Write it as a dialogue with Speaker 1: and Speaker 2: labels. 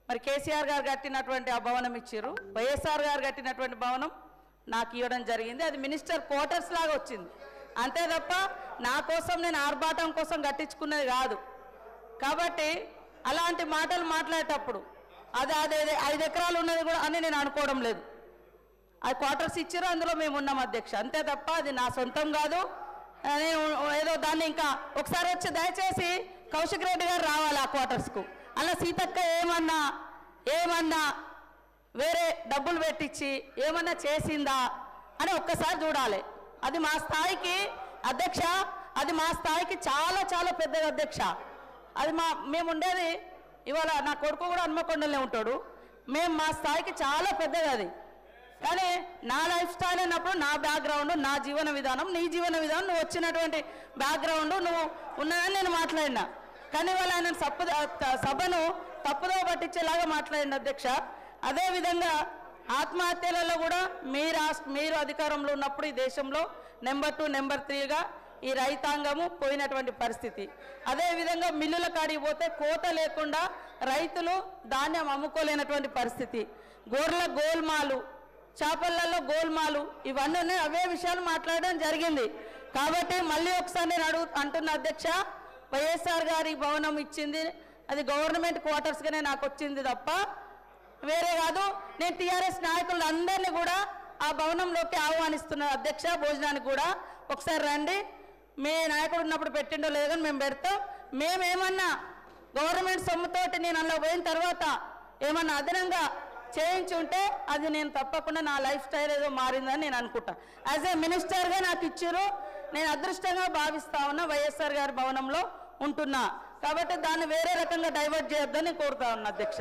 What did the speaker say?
Speaker 1: మరి కేసీఆర్ గారు కట్టినటువంటి ఆ భవనం ఇచ్చారు, వైఎస్ఆర్ గారు కట్టినటువంటి భవనం నాకు ఇవ్వడం జరిగింది. అది మినిస్టర్ క్వార్టర్స్ లాగా వచ్చింది, అంతే తప్ప నా కోసం నేను ఆర్భాటం కోసం కట్టించుకున్నది కాదు. కాబట్టి అలాంటి మాటలు మాట్లాడేటప్పుడు అది అదే 5 ఎకరాలు ఉన్నది కూడా అని నేను అనుకోవడం లేదు. అది క్వార్టర్స్ ఇచ్చారు, అందులో మేము ఉన్నాం అధ్యక్ష, అంతే తప్ప అది నా సొంతం కాదు. నేను ఏదో దాన్ని ఇంకా ఒకసారి వచ్చి దయచేసి కౌశిక్ రెడ్డి గారు రావాలి ఆ క్వార్టర్స్కు. అలా సీతక్క ఏమన్నా వేరే డబ్బులు పెట్టించి ఏమన్నా చేసిందా అని ఒక్కసారి చూడాలి. అది మా స్థాయికి అధ్యక్ష, అది మా స్థాయికి చాలా చాలా పెద్దది అధ్యక్ష. అది మేము ఉండేది ఇవాళ నా కొడుకు కూడా హన్మకొండలనే ఉంటాడు. మా స్థాయికి చాలా పెద్దది అది. కానీ నా లైఫ్ స్టైల్ అయినప్పుడు నా బ్యాక్గ్రౌండ్, నా జీవన విధానం, నీ జీవన విధానం, నువ్వు వచ్చినటువంటి బ్యాక్గ్రౌండ్ నువ్వు ఉన్నదని నేను మాట్లాడినా. కానీ ఇవాళ ఆయన సభను తప్పుదో పట్టించేలాగా మాట్లాడింది అధ్యక్ష. అదేవిధంగా ఆత్మహత్యలలో కూడా మీరు అధికారంలో ఉన్నప్పుడు ఈ దేశంలో నెంబర్ 2 నెంబర్ 3గా ఈ రైతాంగము పోయినటువంటి పరిస్థితి. అదేవిధంగా మిల్లుల కాడికి పోతే కోత లేకుండా రైతులు ధాన్యం అమ్ముకోలేనటువంటి పరిస్థితి. గోర్ల గోల్మాలు, చేపలలో గోల్మాలు, ఇవన్నీ అవే విషయాలు మాట్లాడడం జరిగింది. కాబట్టి మళ్ళీ ఒకసారి నేను అంటున్న అధ్యక్ష, వైఎస్ఆర్ గారి భవనం ఇచ్చింది అది గవర్నమెంట్ క్వార్టర్స్గానే నాకు వచ్చింది తప్ప వేరే కాదు. నేను టీఆర్ఎస్ నాయకులు అందరినీ కూడా ఆ భవనంలోకి ఆహ్వానిస్తున్నాను అధ్యక్ష, భోజనానికి కూడా ఒకసారి రండి. మీ నాయకుడు ఉన్నప్పుడు పెట్టిండో లేదో కానీ మేము పెడతాం. మేమేమన్నా గవర్నమెంట్ సొమ్ముతోటి నేను అందులో పోయిన తర్వాత ఏమన్నా అదనంగా చేయించి ఉంటే అది నేను తప్పకుండా నా లైఫ్ స్టైల్ ఏదో మారిందని నేను అనుకుంటా. యాజ్ ఏ మినిస్టర్గా నాకు ఇచ్చారు, నేను అదృష్టంగా భావిస్తా ఉన్నా వైఎస్ఆర్ గారి భవనంలో ఉంటున్నా. కాబట్టి దాన్ని వేరే రకంగా డైవర్ట్ చేయొద్దని కోరుతా ఉన్నా అధ్యక్ష.